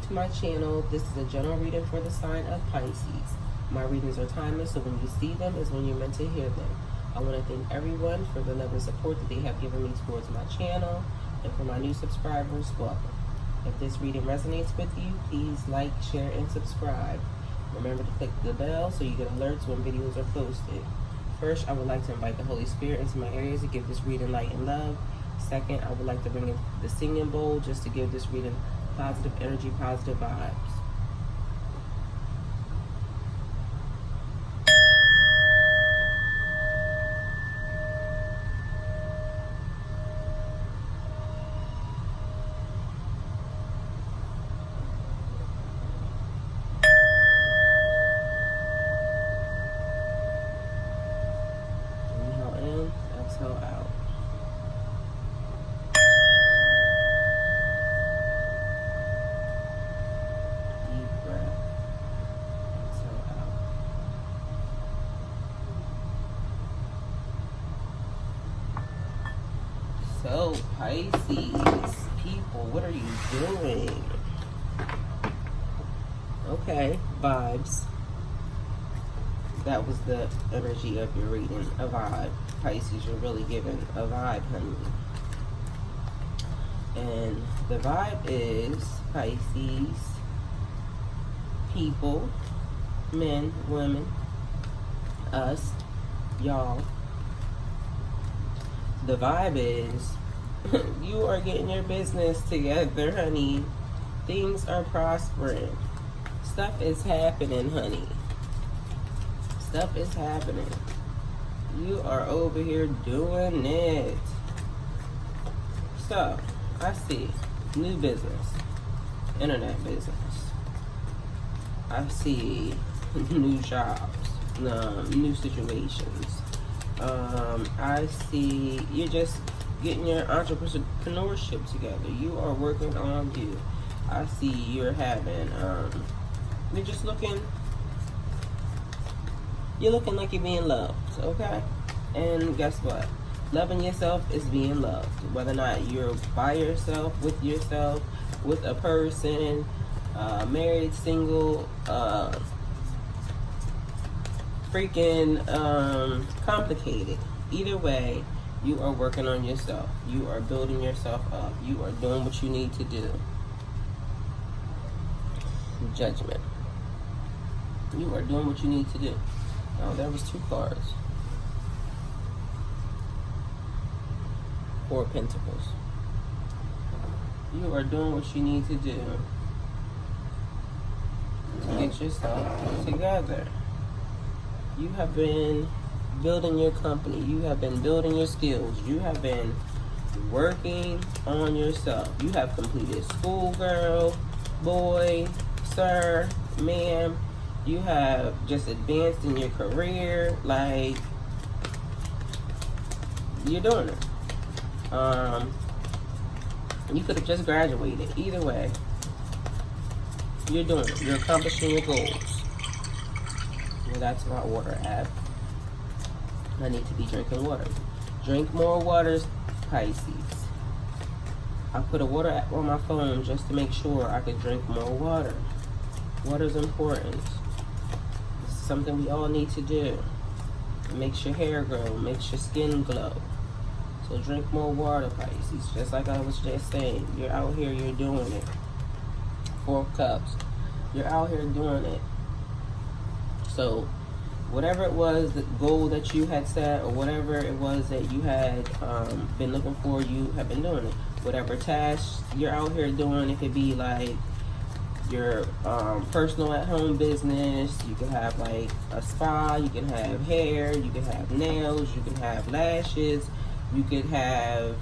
to my channel. This is a general reading for the sign of Pisces. My readings are timeless, so when you see them is when you're meant to hear them. I want to thank everyone for the love and support that they have given me towards my channel, and for my new subscribers, welcome. If this reading resonates with you, please like, share, and subscribe. Remember to click the bell so you get alerts when videos are posted. First, I would like to invite the Holy Spirit into my areas to give this reading light and love. Second, I would like to bring in the singing bowl just to give this reading positive energy, positive vibes. Inhale in, exhale out. So, Pisces, people, what are you doing? Okay, vibes. That was the energy of your reading, a vibe. Pisces, you're really giving a vibe, honey. And the vibe is Pisces, people, men, women, us, y'all. The vibe is you are getting your business together, honey. Things are prospering. Stuff is happening, honey. Stuff is happening. You are over here doing it. So, I see new business, internet business. I see new jobs, new situations. I see you're just getting your entrepreneurship together. You are working on you. I see you're having, you're just looking, you're looking like you're being loved, okay? And guess what? Loving yourself is being loved. Whether or not you're by yourself, with a person, married, single, freaking complicated. Either way, you are working on yourself. You are building yourself up. You are doing what you need to do. Judgment. You are doing what you need to do. Oh, there was 2 cards. 4 Pentacles. You are doing what you need to do to get yourself together. You have been building your company. You have been building your skills. You have been working on yourself. You have completed school, girl, boy, sir, ma'am. You have just advanced in your career. Like, you're doing it. You could have just graduated. Either way, you're doing it. You're accomplishing your goals. Well, that's my water app. I need to be drinking water. Drink more waters, Pisces. I put a water app on my phone just to make sure I could drink more water. Water's important. It's something we all need to do. It makes your hair grow, makes your skin glow. So drink more water, Pisces. Just like I was just saying, you're out here, you're doing it. 4 of Cups. You're out here doing it. So whatever it was, the goal that you had set, or whatever it was that you had been looking for, you have been doing it. Whatever tasks you're out here doing, it could be like your personal at-home business. You could have like a spa. You can have hair. You can have nails. You can have lashes. You could have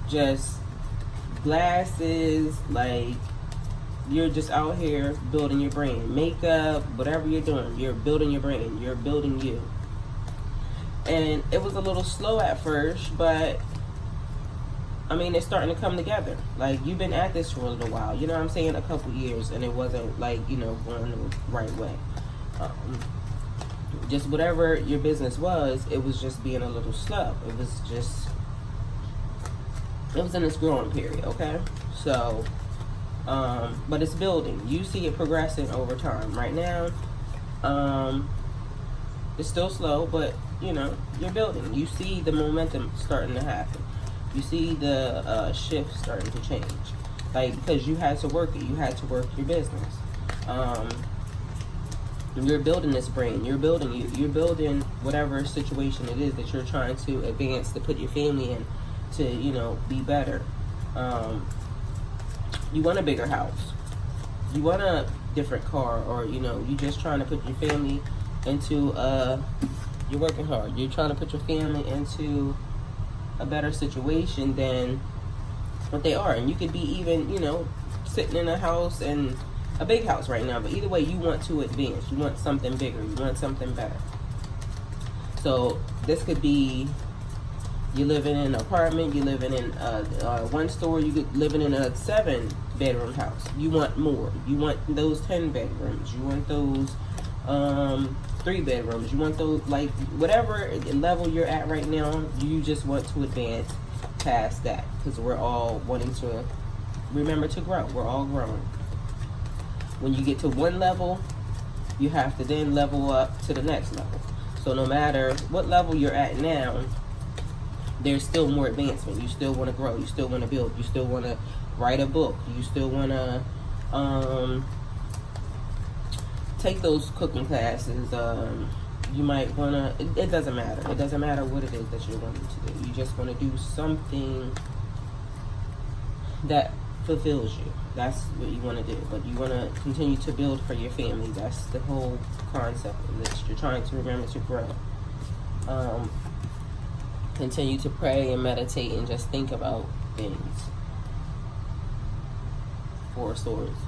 just glasses. Like, you're just out here building your brain. Makeup, whatever you're doing, you're building your brain. You're building you. And it was a little slow at first, but I mean, it's starting to come together. Like, you've been at this for a little while. You know what I'm saying? A couple years, and it wasn't like, you know, going the right way. Just whatever your business was, it was just being a little slow. It was in this growing period, okay? So, But it's building. You see it progressing over time. Right now, it's still slow, but you know, you're building. You see the momentum starting to happen. You see the shift starting to change. Like, because you had to work it. You had to work your business. You're building this brand. You're building whatever situation it is that you're trying to advance, to put your family in, to, you know, be better. You want a bigger house. You want a different car, or, you know, you just trying to put your family into you're working hard. You're trying to put your family into a better situation than what they are. And you could be even, you know, sitting in a house, and a big house right now, but either way, you want to advance. You want something bigger. You want something better. So this could be you living in an apartment, you living in one store, you could living in a 7-bedroom house. You want more. You want those 10 bedrooms. You want those 3 bedrooms. You want those, like, whatever level you're at right now, you just want to advance past that, because we're all wanting to remember to grow. We're all growing. When you get to one level, you have to then level up to the next level. So no matter what level you're at now, there's still more advancement. You still want to grow. You still want to build. You still want to write a book. You still want to take those cooking classes. You might want to, it doesn't matter. It doesn't matter what it is that you're wanting to do. You just want to do something that fulfills you. That's what you want to do. But you want to continue to build for your family. That's the whole concept of this. You're trying to remember to grow. Continue to pray and meditate and just think about things. 4 swords.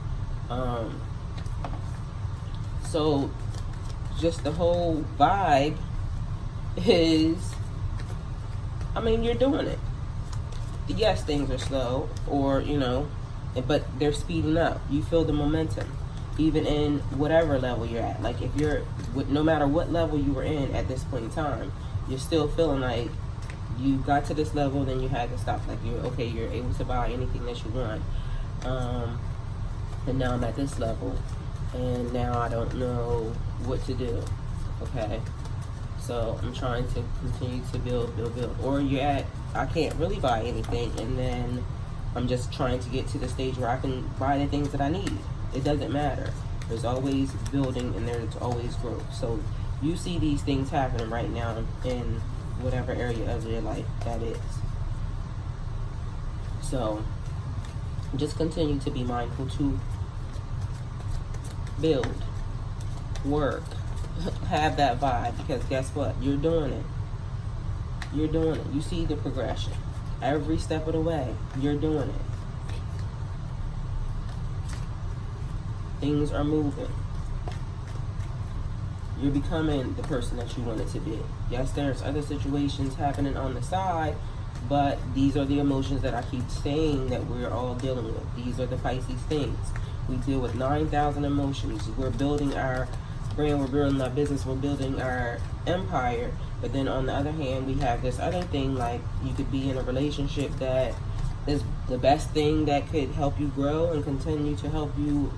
So just the whole vibe is, I mean, you're doing it. Yes, things are slow, or, you know, but they're speeding up. You feel the momentum, even in whatever level you're at. Like, if you're, no matter what level you were in at this point in time, you're still feeling like you got to this level, then you had to stop. Like, you're okay, you're able to buy anything that you want. And now I'm at this level, and now I don't know what to do. Okay, so I'm trying to continue to build. Or you're at, I can't really buy anything, and then I'm just trying to get to the stage where I can buy the things that I need. It doesn't matter. There's always building, and there's always growth. So you see these things happening right now in whatever area of your life that is. So just continue to be mindful to build, work, have that vibe, because guess what? You're doing it. You're doing it. You see the progression. Every step of the way, you're doing it. Things are moving. You're becoming the person that you wanted to be. Yes, there's other situations happening on the side, but these are the emotions that I keep saying that we're all dealing with. These are the Pisces things. We deal with 9,000 emotions. We're building our brand, we're building our business, we're building our empire. But then on the other hand, we have this other thing, like you could be in a relationship that is the best thing that could help you grow and continue to help you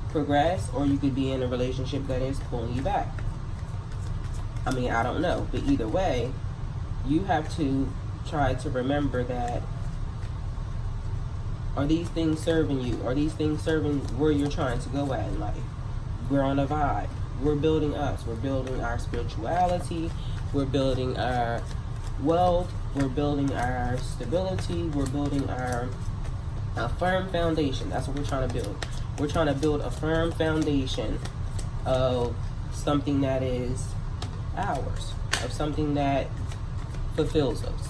progress, or you could be in a relationship that is pulling you back. I mean, I don't know, but either way, you have to try to remember that, are these things serving you? Are these things serving where you're trying to go at in life? We're on a vibe. We're building us. We're building our spirituality. We're building our wealth. We're building our stability. We're building our firm foundation. That's what we're trying to build. We're trying to build a firm foundation of something that is ours, of something that fulfills us,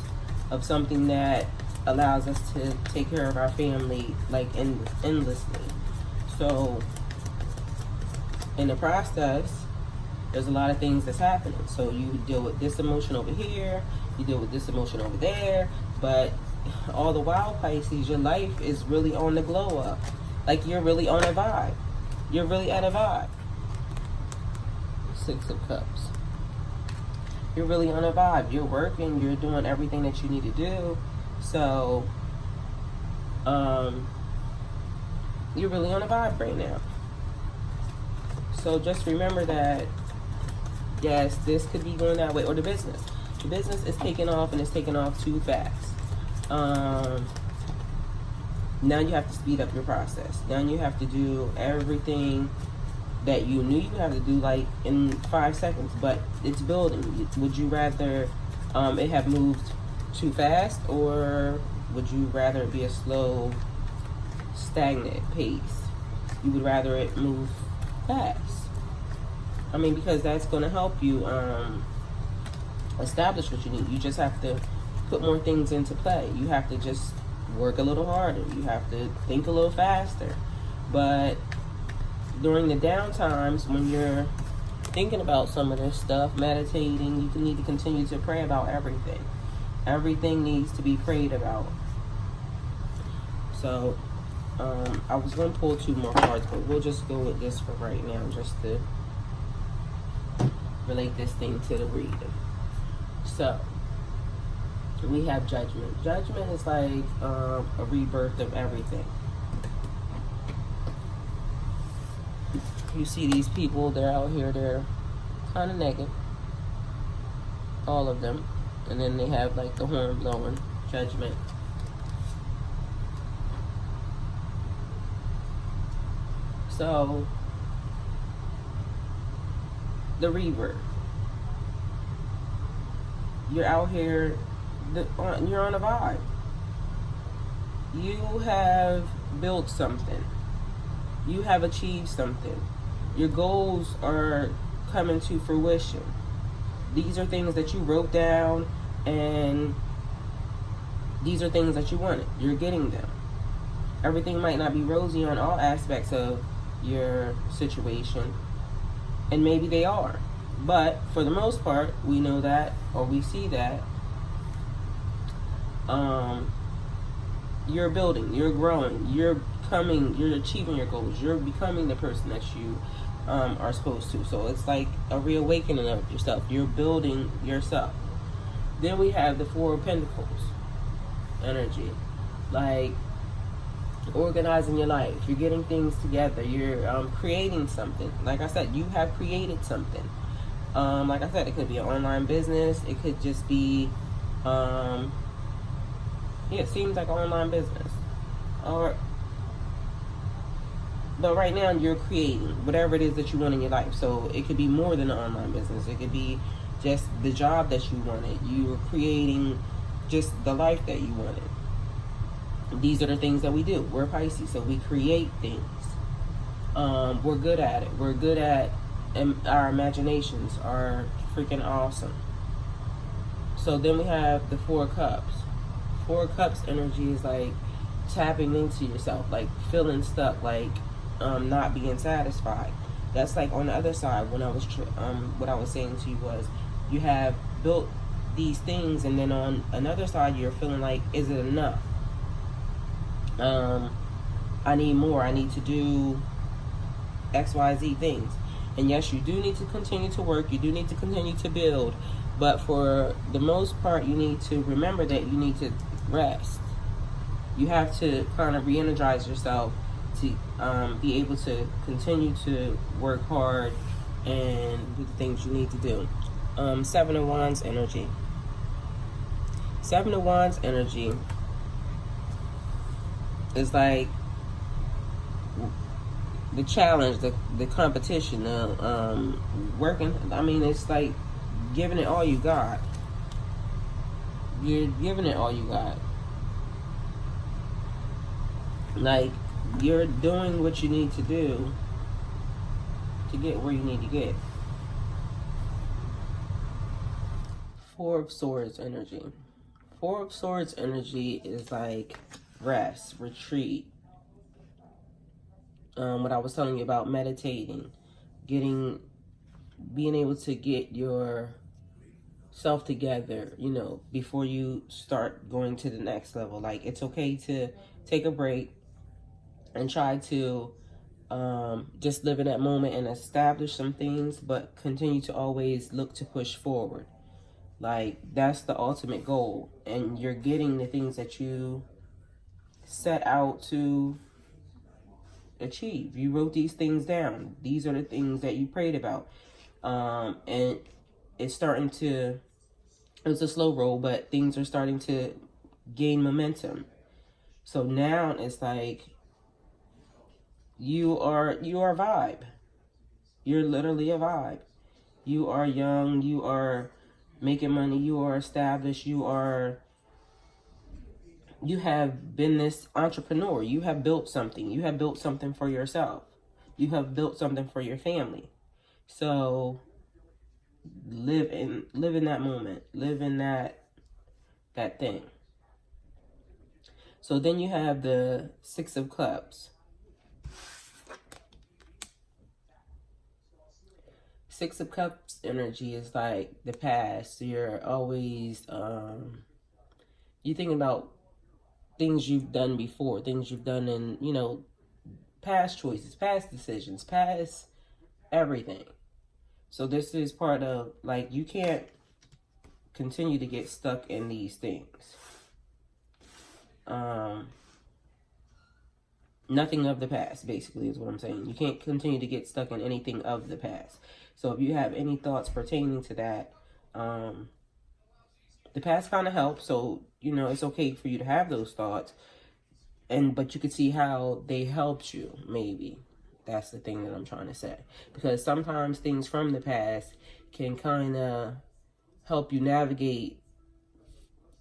of something that allows us to take care of our family like endlessly. So in the process, there's a lot of things that's happening. So you deal with this emotion over here, you deal with this emotion over there, but all the while, Pisces, your life is really on the glow up. Like, you're really on a vibe. You're really at a vibe. 6 of Cups. You're really on a vibe. You're working, you're doing everything that you need to do. So, you're really on a vibe right now. So just remember that, yes, this could be going that way. Or the business. The business is taking off, and it's taking off too fast. Now you have to speed up your process. Now you have to do everything that you knew you have to do like in 5 seconds, but it's building. Would you rather it have moved too fast, or would you rather it be a slow, stagnant pace? You would rather it move fast. I mean, because that's going to help you establish what you need. You just have to put more things into play. You have to just work a little harder. You have to think a little faster. But during the down times, when you're thinking about some of this stuff, meditating, you need to continue to pray about everything. Everything needs to be prayed about. So, I was going to pull 2 more cards, but we'll just go with this for right now, just to relate this thing to the reading. So, we have Judgment. Judgment is like a rebirth of everything. You see these people, they're out here, they're kind of negative. All of them. And then they have like the horn blowing. Judgment. So, the rebirth. You're out here, you're on a vibe. You have built something. You have achieved something. Your goals are coming to fruition. These are things that you wrote down, and these are things that you wanted. You're getting them. Everything might not be rosy on all aspects of your situation, and maybe they are. But for the most part, we know that, or we see that, you're building, you're growing, you're achieving your goals, you're becoming the person that you are supposed to. So it's like a reawakening of yourself. You're building yourself. Then we have the 4 of Pentacles energy, like organizing your life. You're getting things together. You're creating something. Like I said, you have created something. Like I said, it could be an online business. It could just be, it seems like an online business. But right now you're creating whatever it is that you want in your life. So it could be more than an online business. It could be just the job that you wanted. You're creating just the life that you wanted. These are the things that we do. We're Pisces, so we create things. We're good at it. We're good at, and our imaginations are freaking awesome. So then we have the 4 Cups. 4 Cups energy is like tapping into yourself, like feeling stuck, like not being satisfied. That's like on the other side. When I was what I was saying to you was, you have built these things, and then on another side you're feeling like, is it enough? I need more. I need to do XYZ things. And yes, you do need to continue to work. You do need to continue to build. But for the most part, you need to remember that you need to rest. You have to kind of re-energize yourself to be able to continue to work hard and do the things you need to do. 7 of Wands energy. 7 of Wands energy is like the challenge, the competition, working. I mean, it's like giving it all you got. You're giving it all you got. Like, you're doing what you need to do to get where you need to get. 4 of Swords energy. 4 of Swords energy is like rest, retreat. What I was telling you about meditating, being able to get your self together, you know, before you start going to the next level. Like, it's okay to take a break and try to just live in that moment and establish some things, but continue to always look to push forward. Like, that's the ultimate goal, and you're getting the things that you set out to achieve. You wrote these things down. These are the things that you prayed about. And it's starting to, it's a slow roll, but things are starting to gain momentum. So now it's like you are a vibe. You're literally a vibe. You are young, you are making money, you are established, you have been this entrepreneur. You have built something. You have built something for yourself. You have built something for your family. So live in that moment. Live in that thing. So then you have the Six of Cups. Six of Cups energy is like the past. You're always you think about things you've done before, things you've done in, you know, past choices, past decisions, past everything. So this is part of, like, you can't continue to get stuck in these things. Nothing of the past, basically, is what I'm saying. You can't continue to get stuck in anything of the past. So if you have any thoughts pertaining to that, the past kind of helps. So, you know, it's okay for you to have those thoughts. But you can see how they helped you, maybe. That's the thing that I'm trying to say. Because sometimes things from the past can kind of help you navigate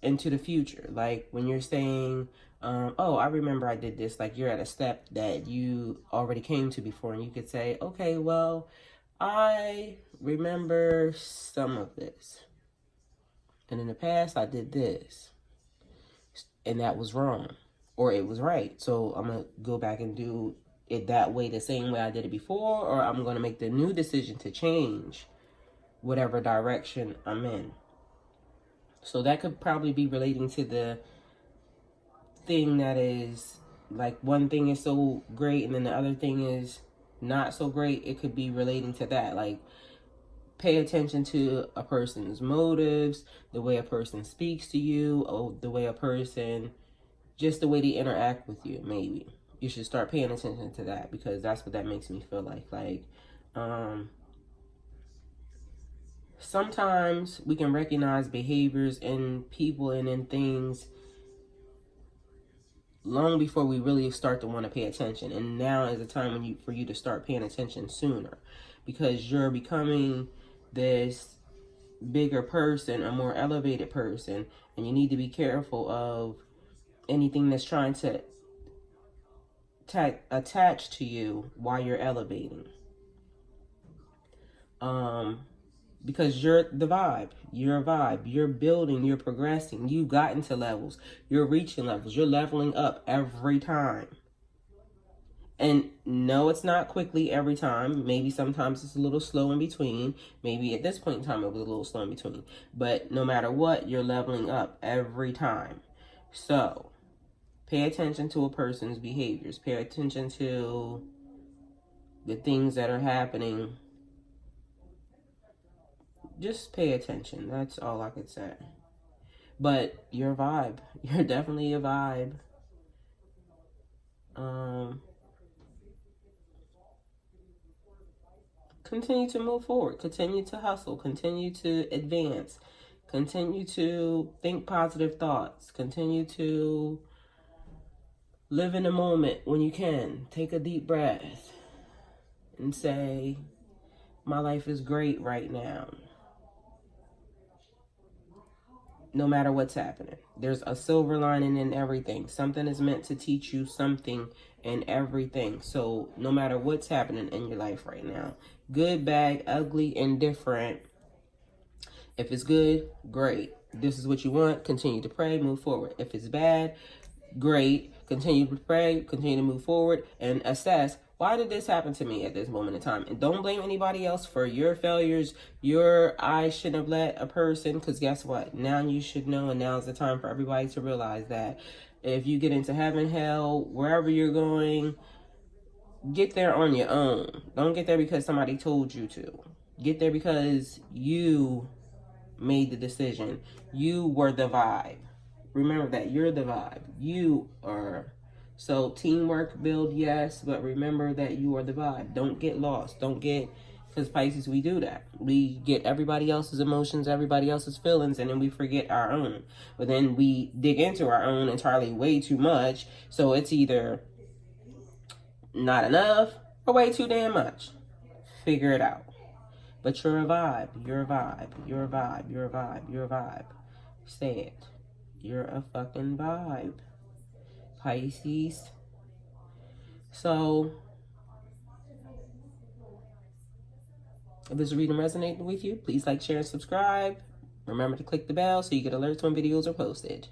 into the future. Like when you're saying, oh, I remember I did this. Like you're at a step that you already came to before. And you could say, okay, well, I remember some of this. And in the past, I did this. And that was wrong. Or it was right. So I'm going to go back and do it that way, the same way I did it before. Or I'm going to make the new decision to change whatever direction I'm in. So that could probably be relating to the thing that is, like, one thing is so great and then the other thing is not so great. It could be relating to that. Like, pay attention to a person's motives, the way a person speaks to you, or the way a person, just the way they interact with you, maybe. You should start paying attention to that, because that's what that makes me feel like. Like, sometimes we can recognize behaviors in people and in things long before we really start to want to pay attention. And now is the time for you to start paying attention sooner, because you're becoming this bigger person, a more elevated person, and you need to be careful of anything that's trying to attach to you while you're elevating. Because you're the vibe. You're a vibe. You're building. You're progressing. You've gotten to levels. You're reaching levels. You're leveling up every time. And no, it's not quickly every time. Maybe sometimes it's a little slow in between. Maybe at this point in time it was a little slow in between. But no matter what, you're leveling up every time. So pay attention to a person's behaviors. Pay attention to the things that are happening. Just pay attention. That's all I could say. But you're a vibe. You're definitely a vibe. Continue to move forward. Continue to hustle. Continue to advance. Continue to think positive thoughts. Continue to live in the moment when you can. Take a deep breath and say, my life is great right now. No matter what's happening, there's a silver lining in everything. Something is meant to teach you something in everything. So no matter what's happening in your life right now, good, bad, ugly, indifferent, if it's good, great. This is what you want. Continue to pray, move forward. If it's bad, great. Continue to pray, continue to move forward, and assess, why did this happen to me at this moment in time? And don't blame anybody else for your failures. I shouldn't have let a person, because guess what? Now you should know, and now is the time for everybody to realize that if you get into heaven, hell, wherever you're going, get there on your own. Don't get there because somebody told you to. Get there because you made the decision. You were the vibe. Remember that. You're the vibe. You are So teamwork, build, yes, but remember that you are the vibe. Don't get lost. Don't get, because Pisces, we do that. We get everybody else's emotions, everybody else's feelings, and then we forget our own. But then we dig into our own entirely way too much. So it's either not enough or way too damn much. Figure it out. But you're a vibe. You're a vibe. You're a vibe. You're a vibe. You're a vibe. Say it. You're a fucking vibe. Pisces. So, if this reading resonated with you, please like, share, and subscribe. Remember to click the bell so you get alerts when videos are posted.